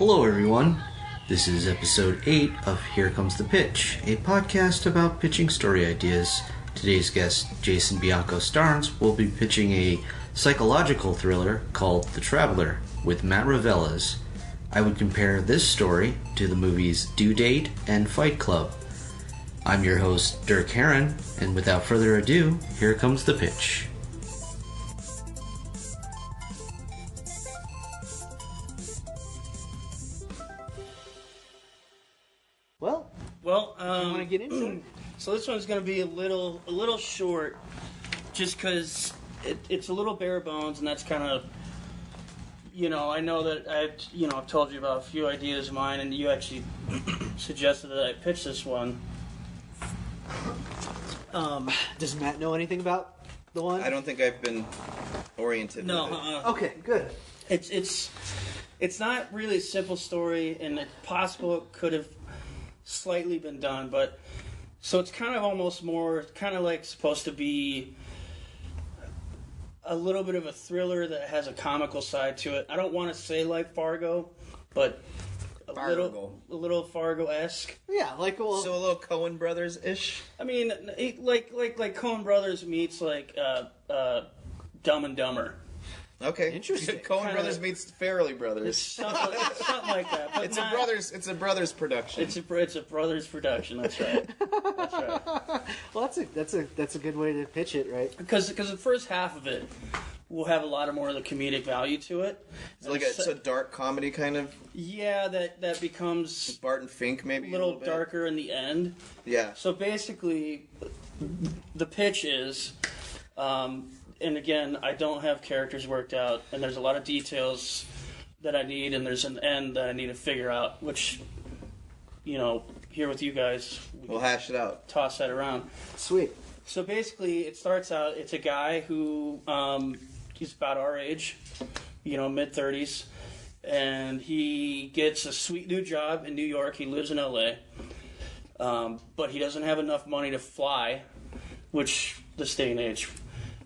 Hello, everyone. This is episode 8 of Here Comes the Pitch, a podcast about pitching story ideas. Today's guest, Jason Bianco-Starnes, will be pitching a psychological thriller called The Traveler with Matt Reveles. I would compare this story to the movies Due Date and Fight Club. I'm your host, Derk Harron, and without further ado, here comes the pitch. Well, you want to get into it? So this one's going to be a little short, just because it's a little bare bones, and that's kind of, I know that I've told you about a few ideas of mine, and you actually suggested that I pitch this one. Does Matt know anything about the one? I don't think I've been oriented. No. Okay, good. It's not really a simple story, and it's possible it could have slightly been done, but so it's kind of almost more kind of like supposed to be a little bit of a thriller that has a comical side to it. I don't want to say like Fargo, but a little Fargo-esque. Yeah, so a little Coen Brothers ish. I mean, like Coen Brothers meets like Dumb and Dumber. Okay, interesting. Coen Brothers meets Farrelly Brothers. It's something like that. But It's a brothers production. It's a brothers production. That's right. That's right. Well, that's a good way to pitch it, right? Because the first half of it will have a lot more of the comedic value to it. It's a dark comedy kind of. Yeah, that becomes Barton Fink maybe a little darker in the end. Yeah. So basically, the pitch is. And again, I don't have characters worked out, and there's a lot of details that I need, and there's an end that I need to figure out, which, here with you guys, we'll hash it out. Toss that around. Sweet. So basically, it starts out, it's a guy who, he's about our age, mid-30s, and he gets a sweet new job in New York. He lives in L.A., but he doesn't have enough money to fly, which, this day and age,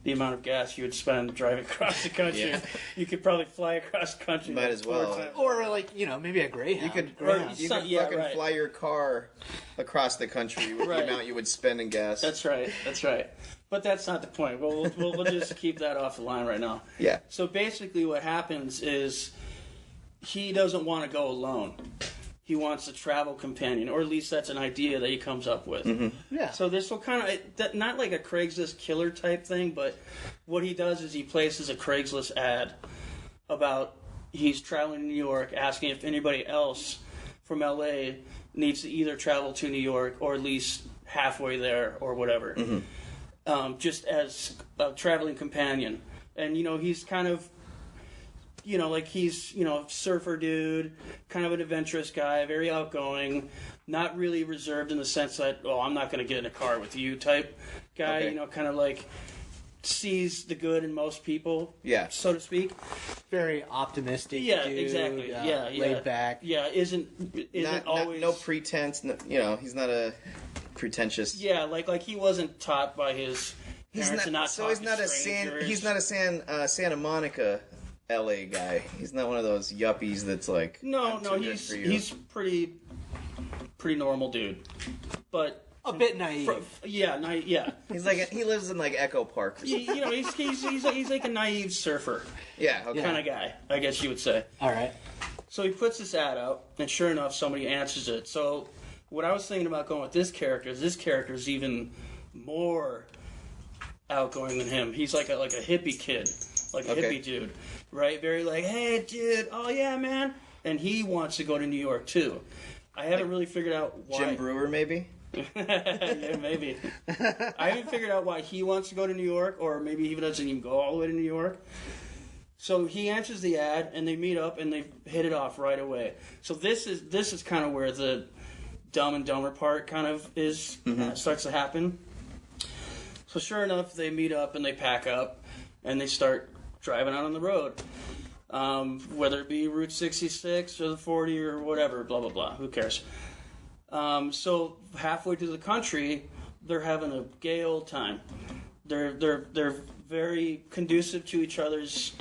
the amount of gas you would spend driving across the country, you could probably fly across the country. Might as well. Or maybe a Greyhound. You could fly your car across the country with the amount you would spend in gas. That's right. But that's not the point. We'll just keep that off the line right now. Yeah. So basically what happens is he doesn't want to go alone. He wants a travel companion, or at least that's an idea that he comes up with. Mm-hmm. Yeah. So this will kind of, not like a Craigslist killer type thing, but what he does is he places a Craigslist ad about he's traveling to New York, asking if anybody else from LA needs to either travel to New York or at least halfway there or whatever, just as a traveling companion. And, he's kind of, he's, surfer dude, kind of an adventurous guy, very outgoing, not really reserved in the sense that, I'm not going to get in a car with you type guy, okay. Kind of like sees the good in most people, so to speak. Very optimistic. Yeah, dude, exactly. Laid back. Yeah, isn't always no pretense. No, he's not a pretentious. Yeah, like he wasn't taught by his parents to not talk to strangers. He's not a Santa Monica LA guy. He's not one of those yuppies that's like no. He's pretty normal dude, but a bit naive. Yeah. He lives in like Echo Park. He's like a naive surfer. Yeah, okay. Kind of guy, I guess you would say. All right. So he puts this ad out, and sure enough, somebody answers it. So what I was thinking about going with this character is even more outgoing than him. He's like a hippie kid, like a hippie dude. Right, very like, hey, dude, oh yeah, man, and he wants to go to New York too. I haven't really figured out why. Jim Brewer, maybe. Yeah, maybe. I haven't figured out why he wants to go to New York, or maybe he doesn't even go all the way to New York. So he answers the ad, and they meet up, and they hit it off right away. So this is kind of where the Dumb and Dumber part kind of is starts to happen. So sure enough, they meet up and they pack up, and they start driving out on the road, whether it be Route 66 or the 40 or whatever, blah blah blah. Who cares? So halfway to the country, they're having a gay old time. They're very conducive to each other's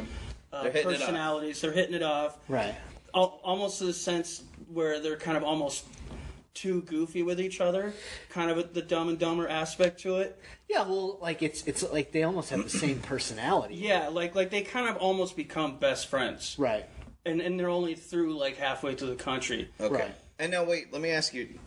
personalities. They're hitting it off. Right. almost to the sense where they're kind of almost too goofy with each other, kind of the Dumb and Dumber aspect to it. Yeah, well, like it's like they almost have the same personality. Yeah, like they kind of almost become best friends. Right. And they're only through like halfway through the country. Okay. Right. And now wait, let me ask you.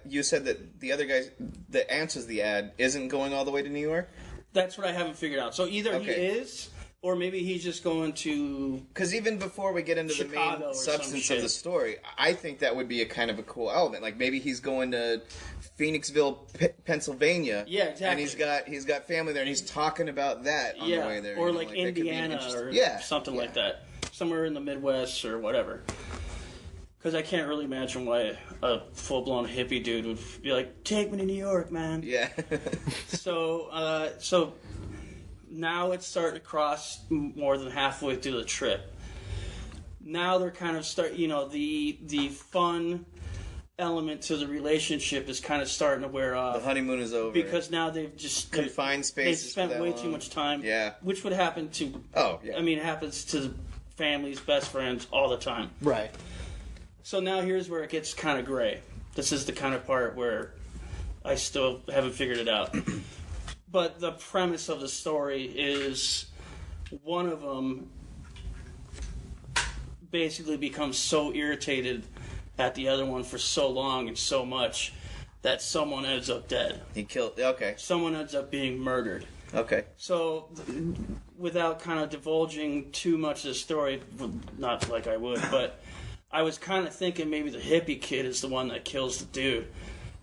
You said that the other guy that answers the ad isn't going all the way to New York? That's what I haven't figured out. So either he is, or maybe he's just going to... Because even before we get into Chicago the main or substance some of the shit. story, I think that would be a kind of a cool element. Like maybe he's going to Phoenixville, Pennsylvania. Yeah, exactly. And he's got family there, and he's talking about that on the way there. Or you know, like that could be an Indiana interesting- or something like that. Somewhere in the Midwest or whatever. Because I can't really imagine why a full-blown hippie dude would be like, take me to New York, man. Yeah. So now it's starting to cross more than halfway through the trip. Now they're kind of the fun element to the relationship is kind of starting to wear off. The honeymoon is over. Because now they've just... Confined spaces. They've spent way too much time. Yeah. Which would happen to... Oh, yeah. I mean, it happens to families, best friends, all the time. Right. So now here's where it gets kind of gray. This is the kind of part where I still haven't figured it out. But the premise of the story is one of them basically becomes so irritated at the other one for so long and so much that someone ends up dead. Okay. Someone ends up being murdered. Okay. So, without kind of divulging too much of the story, not like I would, but I was kind of thinking maybe the hippie kid is the one that kills the dude.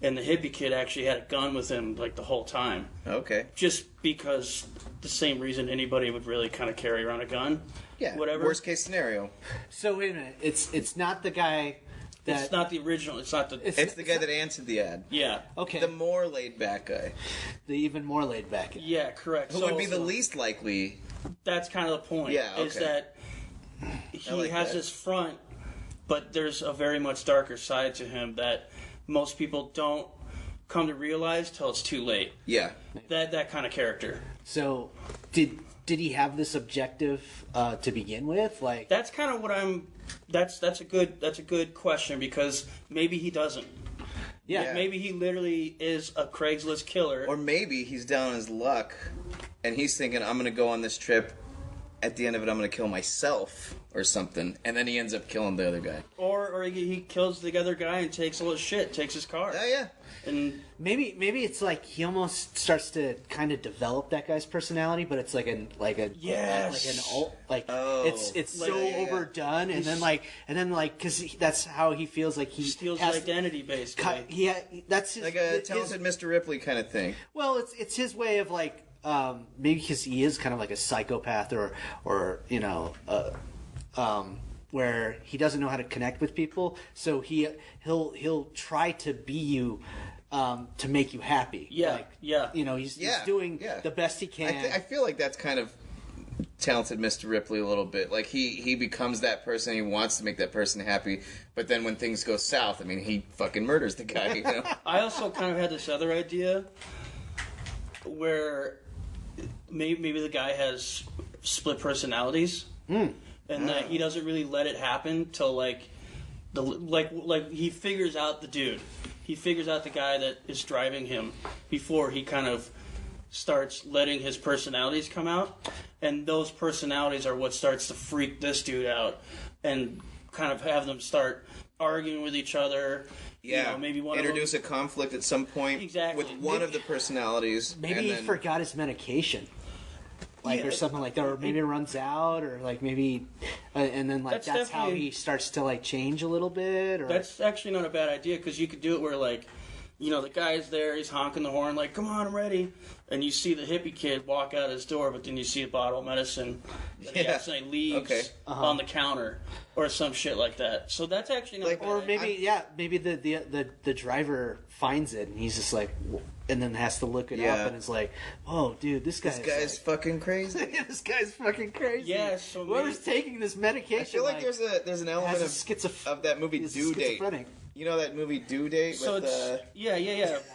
And the hippie kid actually had a gun with him like the whole time. Okay. Just because the same reason anybody would really kind of carry around a gun. Yeah. Whatever. Worst case scenario. So wait a minute. It's not the guy that... It's not the original. It's not the... It's the guy that answered the ad. Yeah. Okay. The more laid back guy. The even more laid back. Yeah, correct. Who would be the least likely. That's kind of the point. Yeah, okay. Is that he like has that. this front, but there's a very much darker side to him that most people don't come to realize till it's too late. Yeah. That kind of character. So did he have this objective to begin with? Like That's kind of what I'm. That's a good question because maybe he doesn't. yeah. Maybe he literally is a Craigslist killer. Or maybe he's down on his luck and he's thinking, I'm going to go on this trip. At the end of it, I'm going to kill myself or something. And then he ends up killing the other guy. Or he kills the other guy and takes all his shit, takes his car. Oh, yeah. And Maybe it's like he almost starts to kind of develop that guy's personality, but it's Yes. It's Like- so yeah, yeah. overdone, and then because that's how he feels like he steals has his identity, basically. that's his, Like a his- talented Mr. Ripley kind of thing. Well, it's his way of like maybe because he is kind of like a psychopath or where he doesn't know how to connect with people, so he'll try to be you to make you happy. Yeah, like, yeah. He's doing the best he can. I feel like that's kind of talented Mr. Ripley a little bit. Like he becomes that person. He wants to make that person happy, but then when things go south, I mean, he fucking murders the guy. You know? I also kind of had this other idea where maybe the guy has split personalities, and that he doesn't really let it happen till like he figures out the dude. He figures out the guy that is driving him before he kind of starts letting his personalities come out, and those personalities are what starts to freak this dude out and kind of have them start arguing with each other. Yeah, maybe one introduce a conflict at some point Exactly. with one of the personalities. Maybe and he then, forgot his medication. Like, Yeah. or something like that, or maybe it runs out, or like maybe, and then like That's that's how definitely- he starts to like change a little bit. Or That's actually not a bad idea because you could do it where like, the guy's there, he's honking the horn like, "Come on, I'm ready," and you see the hippie kid walk out his door, but then you see a bottle of medicine that he Yeah. accidentally leaves Okay. on the counter or some shit like that. So that's actually not. Like- a bad or idea. maybe the driver finds it and he's just like, and then has to look it Yeah. up and it's like, oh dude, this This guy's fucking crazy. this guy's fucking crazy. Yeah, so whoever's taking this medication, I feel like there's an element has a of that movie he's Due Date. schizophrenic. You know that movie Due Date So with it's yeah.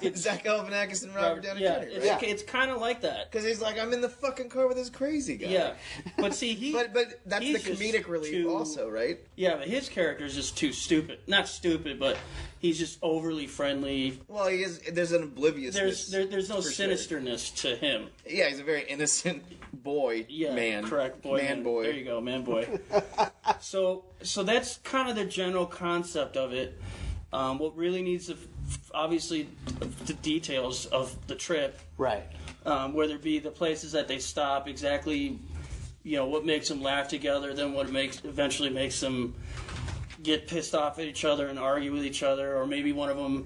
It's Zach Galifianakis and Robert Downey Jr. Right? It's kind of like that. Because he's like, I'm in the fucking car with this crazy guy. Yeah, but see, but that's the comedic relief also, right? Yeah, but his character is just too stupid. Not stupid, but he's just overly friendly. Well, he is. There's an obliviousness. There's no sinisterness to him. Yeah, he's a very innocent boy. Yeah, man. correct. Man. Boy. There you go, man boy. So that's kind of the general concept of it. What really needs to, obviously, the details of the trip. Right. Whether it be the places that they stop, exactly, what makes them laugh together, then what eventually makes them get pissed off at each other and argue with each other, or maybe one of them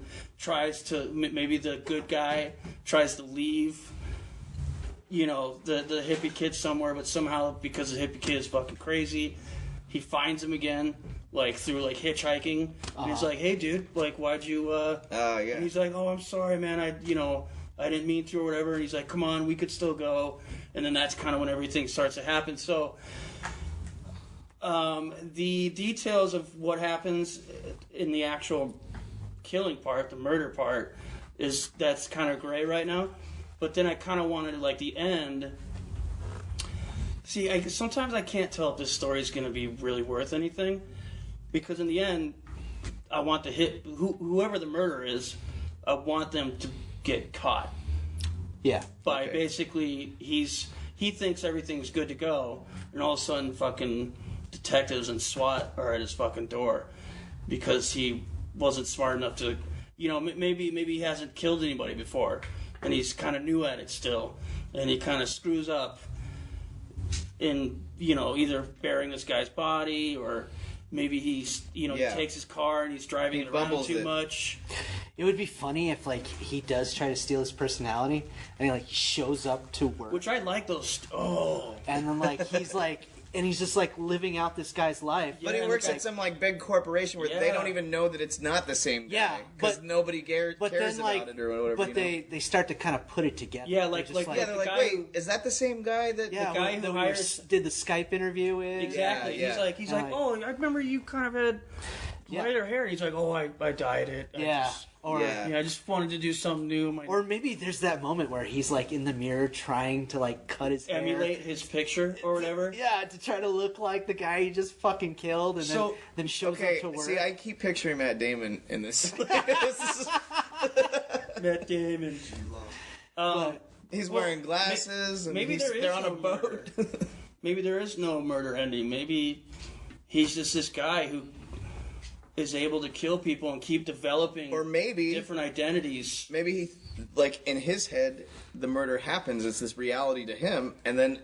maybe the good guy tries to leave, the hippie kid somewhere, but somehow, because the hippie kid is fucking crazy, he finds him again, through hitchhiking. And he's like, hey dude, why'd you and he's like, oh, I'm sorry man, I didn't mean to or whatever. And he's like, come on, we could still go. And then that's kind of when everything starts to happen. So the details of what happens in the actual killing part, the murder part, that's kind of gray right now. But then I kind of wanted the end. See, sometimes I can't tell if this story is going to be really worth anything, because in the end, I want whoever the murderer is, I want them to get caught. Yeah. By basically, he thinks everything's good to go, and all of a sudden, fucking detectives and SWAT are at his fucking door because he wasn't smart enough to, maybe he hasn't killed anybody before, and he's kind of new at it still, and he kind of screws up in, either burying this guy's body, or maybe he's, he takes his car and he's driving it around too much. It would be funny if he does try to steal his personality, and he shows up to work, which I like those. And then he's and he's just living out this guy's life. But he works at some big corporation where they don't even know that it's not the same guy. Yeah, because nobody cares about it or whatever. But they start to kind of put it together. Yeah, they're like, wait, is that the same guy that the guy who did the Skype interview with? Exactly. Yeah. He's like, oh, I remember you kind of had lighter hair. And he's like, oh, I dyed it. I just wanted to do something new. Or maybe there's that moment where he's in the mirror trying to cut his hair. Emulate his picture or whatever. Yeah, to try to look like the guy he just fucking killed, and then shows up to work. See, I keep picturing Matt Damon in this. Matt Damon. He's wearing glasses, and they're on a boat. Maybe there is no murder ending. Maybe he's just this guy who is able to kill people and keep developing, or maybe different identities. Maybe he, in his head, the murder happens. It's this reality to him, and then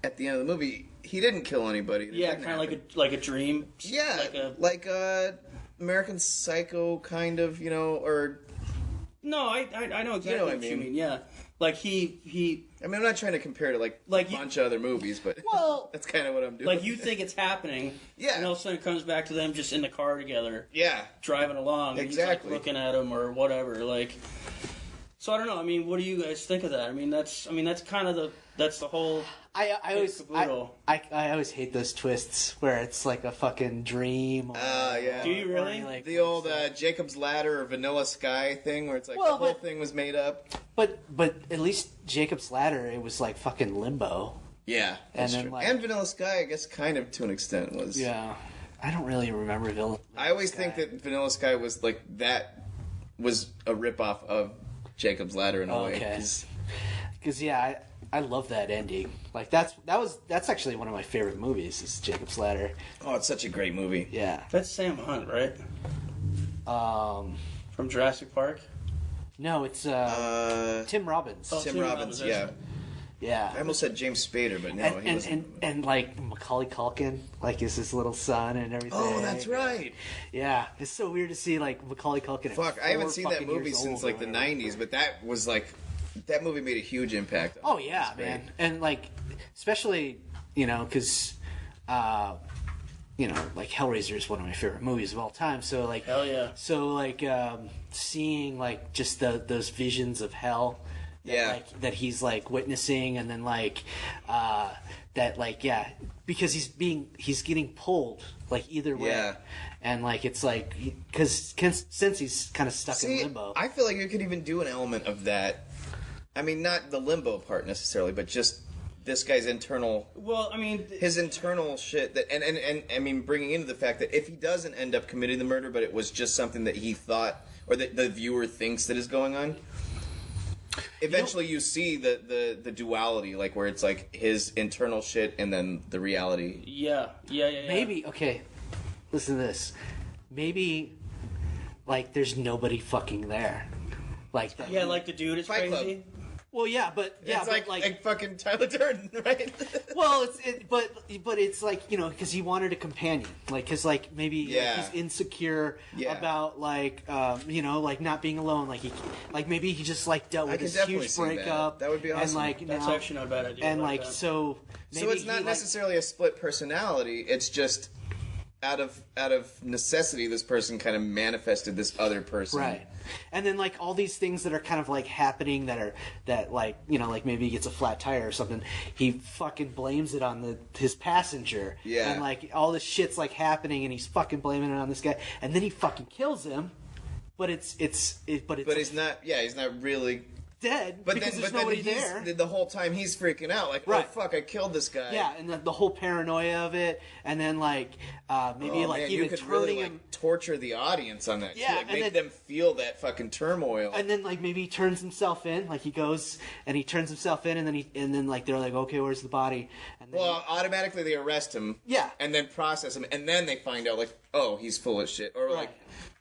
at the end of the movie, he didn't kill anybody. Yeah, kind of like a dream. Yeah, like a American Psycho kind of, or. No, I know exactly what you mean. Yeah, he. I mean, I'm not trying to compare to a bunch of other movies, but that's kind of what I'm doing. You think it's happening, and all of a sudden it comes back to them just in the car together, driving along, exactly, and he's looking at them or whatever. So I don't know. I mean, what do you guys think of that? I mean, that's kind of that's the whole. I always hate those twists where it's a fucking dream. Yeah. Do you really? The old Jacob's Ladder or Vanilla Sky thing where it's the whole thing was made up. But at least Jacob's Ladder, it was fucking limbo. Yeah, that's true. And Vanilla Sky, I guess, kind of to an extent was. Yeah, I don't really remember Vanilla. I always think that Vanilla Sky was that was a ripoff of Jacob's Ladder in a way. Because I love that ending. That's actually one of my favorite movies. Is Jacob's Ladder. Oh, it's such a great movie. Yeah. That's Sam Hunt, right? From Jurassic Park. No, it's Tim Robbins. Oh, Tim Robbins, yeah. Yeah. I almost said James Spader, but no, he wasn't. And Macaulay Culkin, is his little son and everything. Oh, that's right. Yeah, it's so weird to see Macaulay Culkin. Fuck, I haven't seen that movie since the '90s, but that was that movie made a huge impact. Oh yeah, man, and especially because Hellraiser is one of my favorite movies of all time. So hell yeah. So seeing just those visions of hell Yeah. like that he's like witnessing, and then like that like because he's getting pulled like either way. Yeah. And like it's like because since he's kind of stuck in limbo. I feel like you could even do an element of that. I mean, not the limbo part necessarily, but just this guy's internal. Well, I mean, his internal shit that, and I mean, bringing into the fact that if he doesn't end up committing the murder, but it was just something that he thought, or that the viewer thinks that is going on. Eventually, you see the duality, like where it's like his internal shit and then the reality. Yeah. Maybe okay. Listen to this. Maybe like there's nobody fucking there. Like that. Yeah, like the dude is Fight crazy. Club. Well, yeah, but It's like fucking Tyler Durden, right? Well, but it's like, you know, because he wanted a companion, like because like maybe like, he's insecure about like you know, like not being alone, like maybe he just like dealt with this huge breakup. That would be awesome. And like That's actually not a bad idea. and like like that. so maybe it's not necessarily a split personality. It's just out of necessity, this person kind of manifested this other person, right. And then like all these things that are kind of like happening that like, you know, like maybe he gets a flat tire or something, he fucking blames it on his passenger. Yeah. And like all this shit's like happening and he's fucking blaming it on this guy, and then he fucking kills him. But he's not really dead because there's nobody there. The whole time he's freaking out, like, Right. oh fuck, I killed this guy. Yeah, and the whole paranoia of it, and then like maybe like man, even you could turning really, him. like, torture the audience on that. Yeah, too. Like, and make then- them feel that fucking turmoil. And then like maybe he turns himself in, like he goes and he turns himself in, and then like they're like, okay, where's the body? And then Well, automatically they arrest him. Yeah. And then process him, and then they find out, like, oh, he's full of shit, or like. Right.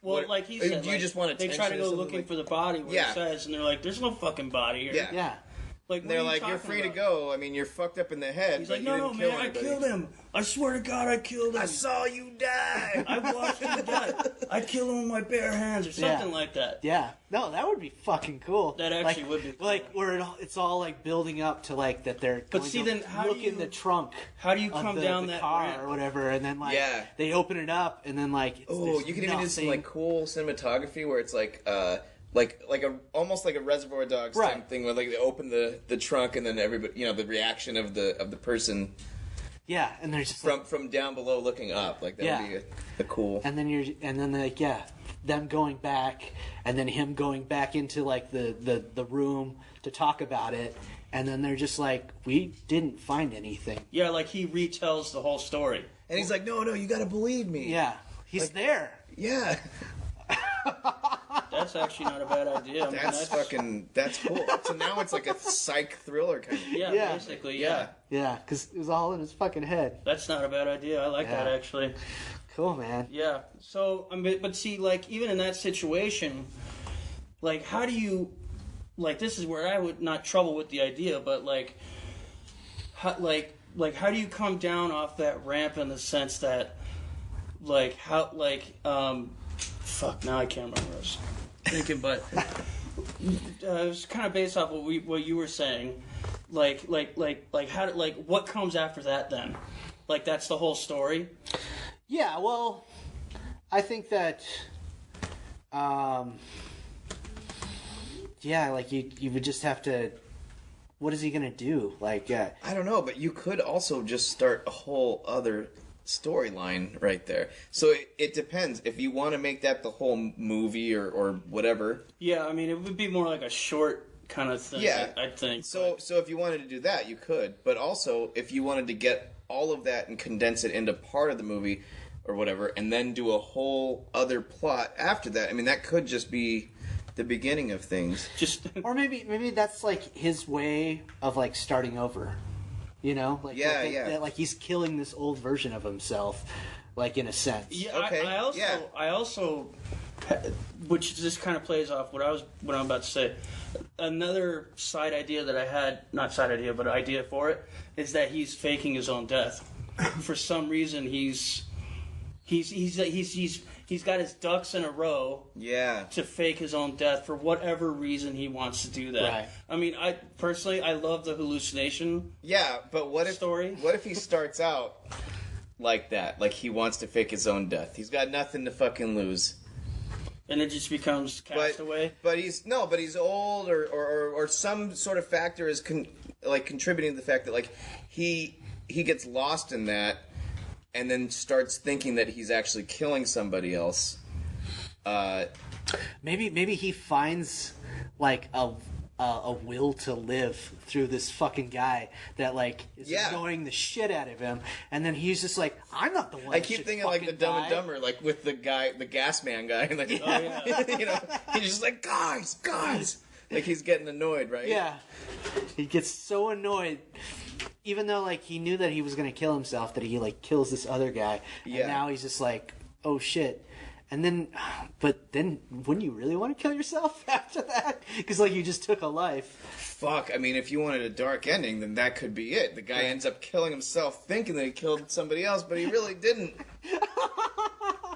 Well, what- like he do said, you like, just want they attention try to or go something? looking Like, for the body where Yeah. it says, and they're like, "There's no fucking body here." Yeah. yeah. Like They're what are you like, you're talking free to about? go. I mean, you're fucked up in the head. He's but like, you "No, didn't no, kill man, I anybody." killed him. I swear to God, I killed him. I saw you die. I watched him die. I killed him with my bare hands," or something like that. Yeah, no, that would be fucking cool. That actually like, would be cool. Like where it's all like building up to like that they're going see, to then how look do you- in the trunk. how do you of come the, down the that car ramp? or whatever, and then like Yeah. they open it up, and then like Oh, there's you can even do some nothing. like cool cinematography where it's like a almost like a Reservoir Dogs Right. type thing where like they open the trunk and then everybody, you know, the reaction of the person Yeah, and there's just like, from down below looking up, like that would be a cool. and then like them going back, and then him going back into like the room to talk about it, and then they're just like, we didn't find anything. Yeah, like he retells the whole story. And he's like, no, you got to believe me. Yeah, he's there. Yeah. That's actually not a bad idea. I mean, That's cool. So now it's like a psych thriller kind of. yeah, Yeah. basically, yeah. Yeah, because it was all in his fucking head. That's not a bad idea. I like that Yeah. actually. Cool, man. Yeah. So, I mean, but see, like, even in that situation, like, how do you, like, this is where I would not trouble with the idea, but like, how do you come down off that ramp in the sense that, like, how, like, fuck, now I can't remember what I was thinking, but it was kind of based off what you were saying, like, how, like, what comes after that then? Like, that's the whole story? Yeah, well, I think that, yeah, like you would just have to. What is he gonna do? Like, I don't know, but you could also just start a whole other storyline right there. So it depends. If you want to make that the whole movie or whatever. Yeah, I mean, it would be more like a short kind of thing, Yeah. I think. So if you wanted to do that, you could. But also, if you wanted to get all of that and condense it into part of the movie or whatever, and then do a whole other plot after that, I mean, that could just be the beginning of things. Just or maybe that's like his way of like starting over. You know, like Yeah, like, yeah. that, like he's killing this old version of himself, like in a sense. yeah, Okay, I also, which just kind of plays off what I'm about to say. Another side idea that I had, not side idea, but idea for it, is that he's faking his own death. For some reason, he's got his ducks in a row Yeah. to fake his own death for whatever reason he wants to do that. Right. I mean, I personally love the hallucination. Yeah, but what if Story. What if he starts out like that? Like he wants to fake his own death. He's got nothing to fucking lose. And it just becomes Castaway. But he's old, or some sort of factor is contributing to the fact that like he gets lost in that, and then starts thinking that he's actually killing somebody else. Maybe he finds like a will to live through this fucking guy that like is annoying the shit out of him, and then he's just like, I'm not the one. I keep thinking like the Dumb and Dumber, like with the guy, the gas man guy, like you know, he's just like guys, like he's getting annoyed, right? Yeah, he gets so annoyed, even though like he knew that he was gonna kill himself, that he like kills this other guy, and now he's just like, oh shit. And then, but then, wouldn't you really want to kill yourself after that? Because, like, you just took a life. Fuck, I mean, if you wanted a dark ending, then that could be it. The guy ends up killing himself thinking that he killed somebody else, but he really didn't.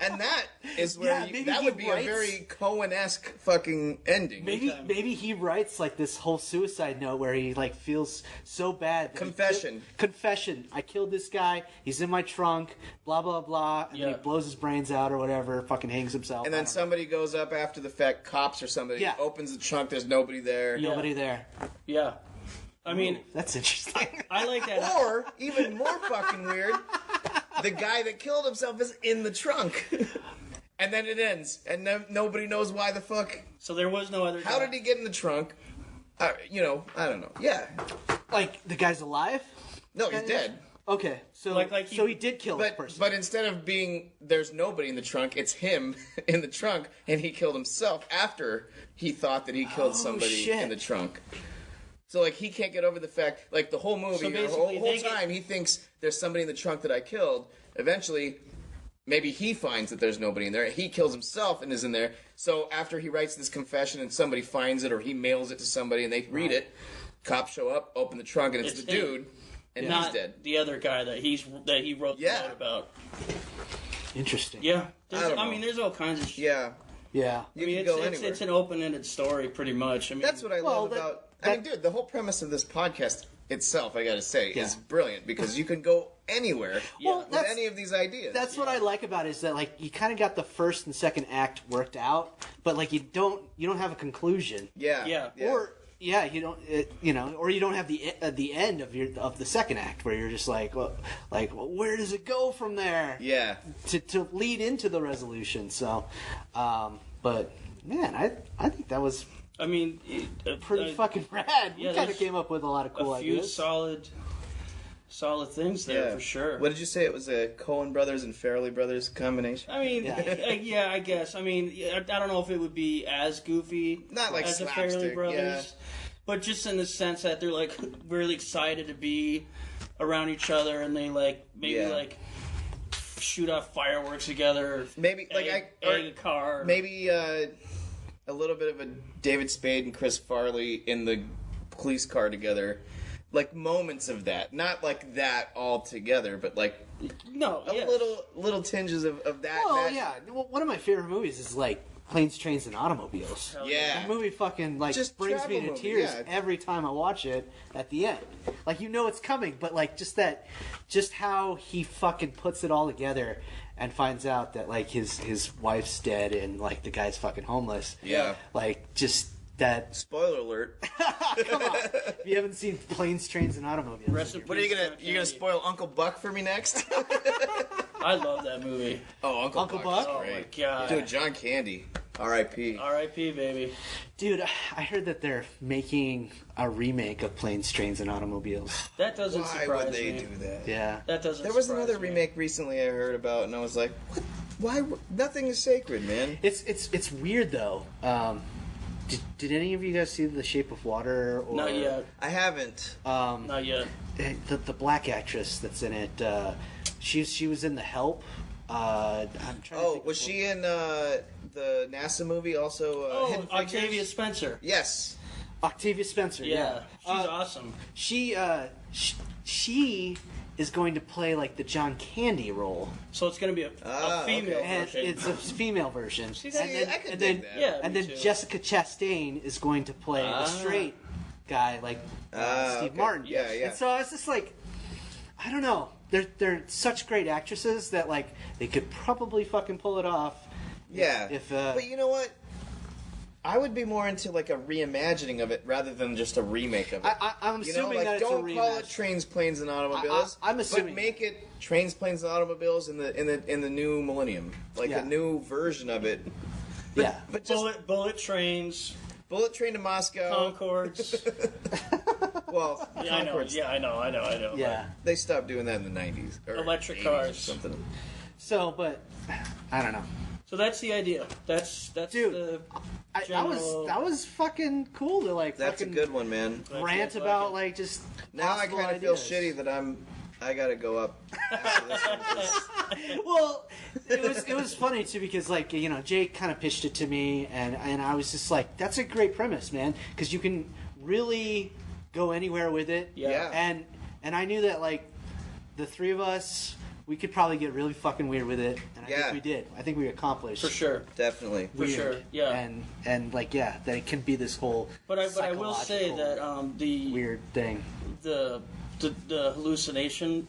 And that is where that would be a very Coen-esque fucking ending. Maybe he writes like this whole suicide note where he like feels so bad. Confession. I killed this guy. He's in my trunk. Blah blah blah. And then he blows his brains out or whatever. Fucking hangs himself. And then somebody goes up after the fact, cops or somebody, opens the trunk. There's nobody there. Nobody there. Yeah. I mean, that's interesting. I like that. Or even more fucking weird. The guy that killed himself is in the trunk. And then it ends. And nobody knows why the fuck. So there was no other guy. How did he get in the trunk? I don't know. Yeah. Like, the guy's alive? No, he's dead. Okay, so so he did kill this person. But instead of being there's nobody in the trunk, it's him in the trunk, and he killed himself after he thought that he killed somebody in the trunk. So, like, he can't get over the fact, like, the whole movie, the whole time, he thinks there's somebody in the trunk that I killed. Eventually, maybe he finds that there's nobody in there. He kills himself and is in there. So, after he writes this confession and somebody finds it or he mails it to somebody and they read it, cops show up, open the trunk, and it's the dude, and he's dead. The other guy that he wrote the note about. Interesting. Yeah. I mean, there's all kinds of shit. Yeah. Yeah. You can go anywhere. It's an open-ended story, pretty much. I mean, that's what I love about... I mean, dude, the whole premise of this podcast itself, I gotta say, is brilliant because you can go anywhere with any of these ideas. That's what I like about it, is that like you kind of got the first and second act worked out, but like you don't have a conclusion. Yeah. Or you don't or you don't have the end of the second act where you're just like, well, where does it go from there? Yeah. To lead into the resolution. So, but man, I think that was. I mean, pretty fucking rad. We kind of came up with a lot of cool ideas. A few solid things there for sure. What did you say? It was a Coen Brothers and Farrelly Brothers combination? I mean, I guess. I mean, I don't know if it would be as goofy not like as the slapstick, Farrelly Brothers, but just in the sense that they're like really excited to be around each other, and they like maybe shoot off fireworks together. Maybe egg a car. Maybe. A little bit of a David Spade and Chris Farley in the police car together. Like moments of that. Not like that all together, but like little tinges of that. Well, yeah. Well, one of my favorite movies is like Planes, Trains, and Automobiles. Yeah. That movie fucking like just brings me to tears every time I watch it at the end. Like, you know it's coming, but like just how he fucking puts it all together and finds out that like his wife's dead and like the guy's fucking homeless. Yeah. Like, just that. Spoiler alert. Come on. If you haven't seen Planes, Trains, and Automobiles. What are you gonna spoil Uncle Buck for me next? I love that movie. Oh, Uncle Buck? Oh my god. Dude, John Candy. R.I.P. R.I.P. baby. Dude, I heard that they're making a remake of Planes, Trains, and Automobiles. That doesn't surprise me. Why would they do that? Yeah. That doesn't. There was another remake recently I heard about, and I was like, what? Why? Nothing is sacred, man. It's weird though. Did any of you guys see The Shape of Water? Or, not yet. I haven't. Not yet. The black actress that's in it. She was in The Help. I'm trying to think was she in the NASA movie also? Hidden Figures? Octavia Spencer. Yes. Octavia Spencer. Yeah. She's awesome. She is going to play like the John Candy role. So it's going to be a female version. It's a female version. And then Jessica Chastain is going to play the straight guy, like Steve Martin. Yeah. And so I was just like, I don't know. They're such great actresses that like they could probably fucking pull it off. Yeah. But you know what? I would be more into like a reimagining of it rather than just a remake of it. I'm assuming that it's a don't call rematch. it Trains, Planes, and Automobiles. I'm assuming, but make it Trains, Planes, and Automobiles in the new millennium, like a new version of it. But just bullet trains, bullet train to Moscow, Concords. Well, Yeah, Concords. I know. Yeah. They stopped doing that in the 90s. Or Electric 80s cars. or something. So, but I don't know. So that's the idea. That's Dude, the that general... was fucking cool to like. That's a fucking good one, man. Rant about like just. Now I kind of feel ideas. shitty that I gotta go up after this one. 'Cause Well, it was funny too because like Jake kind of pitched it to me and I was just like, that's a great premise, man, because you can really go anywhere with it. Yeah. And I knew that like the three of us, we could probably get really fucking weird with it, and I think we did. I think we accomplished For sure. Definitely. For sure. Yeah. And like that it can be this whole. But I will say that the weird thing. The hallucination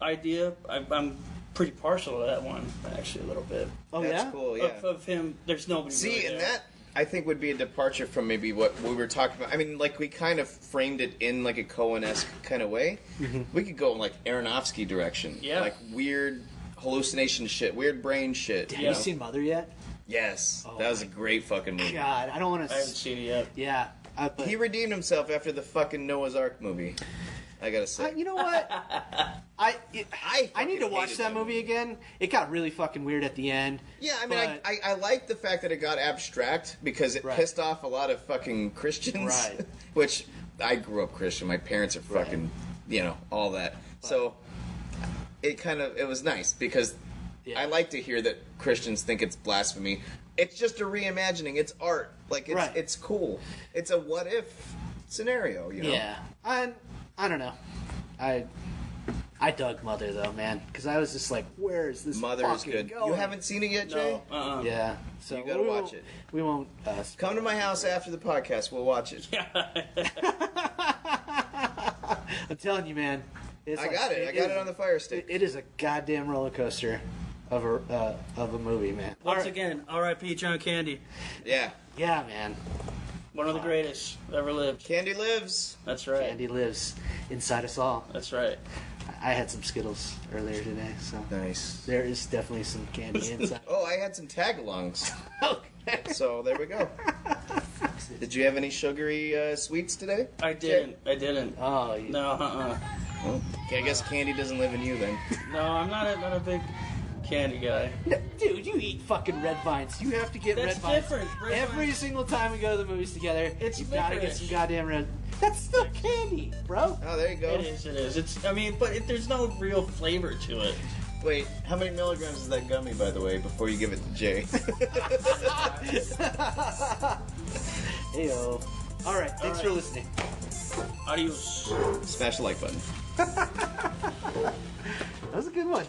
idea, I'm pretty partial to that one, actually, a little bit. Oh, That's yeah? cool, yeah. Of him, there's nobody See, really and there. that, I think, would be a departure from maybe what we were talking about. I mean, like, we kind of framed it in, like, a Coen-esque kind of way. Mm-hmm. We could go in, like, Aronofsky direction. Yeah. Like, weird hallucination shit, weird brain shit. Have you seen Mother yet? Yes. Oh that was a great fucking movie. God, I don't want I haven't seen it yet. Yeah. But He redeemed himself after the fucking Noah's Ark movie. I gotta say. you know what? I need to fucking watch hated that that movie again. It got really fucking weird at the end. Yeah, I mean, but- I like the fact that it got abstract because it Right. pissed off a lot of fucking Christians. Right. Which, I grew up Christian. My parents are fucking, all that. So, it was nice because Yeah. I like to hear that Christians think it's blasphemy. It's just a reimagining. It's art. Like, it's cool. It's a what-if scenario, Yeah. I don't know. I dug Mother though, man, because I was just like, where is this? Mother is fucking good. going? You haven't seen it yet, Jay? No. Yeah. So You gotta watch it. We won't. Come to my house after the podcast. We'll watch it. I'm telling you, man. I got it. I got it on the Fire Stick. It is a goddamn roller coaster of a movie, man. Once again, R.I.P. John Candy. Yeah. Yeah, man. One of the greatest ever lived. Candy lives. That's right. Candy lives inside us all. That's right. I had some Skittles earlier today, so Nice. there is definitely some candy inside. Oh, I had some tag-alongs. Okay. So there we go. Did you have any sugary sweets today? I didn't. Oh, No, Well, okay, I guess candy doesn't live in you then. No, I'm not a big candy guy. dude, you eat fucking red vines. You have to get That's red vines different. Red every vines- single time we go to the movies together. It's you gotta get licorice. some goddamn red. That's still candy, bro. Oh, there you go. It is. There's no real flavor to it. Wait, how many milligrams is that gummy, by the way, before you give it to Jay? Heyo. All right, thanks for listening. Adios. Smash the like button. That was a good one.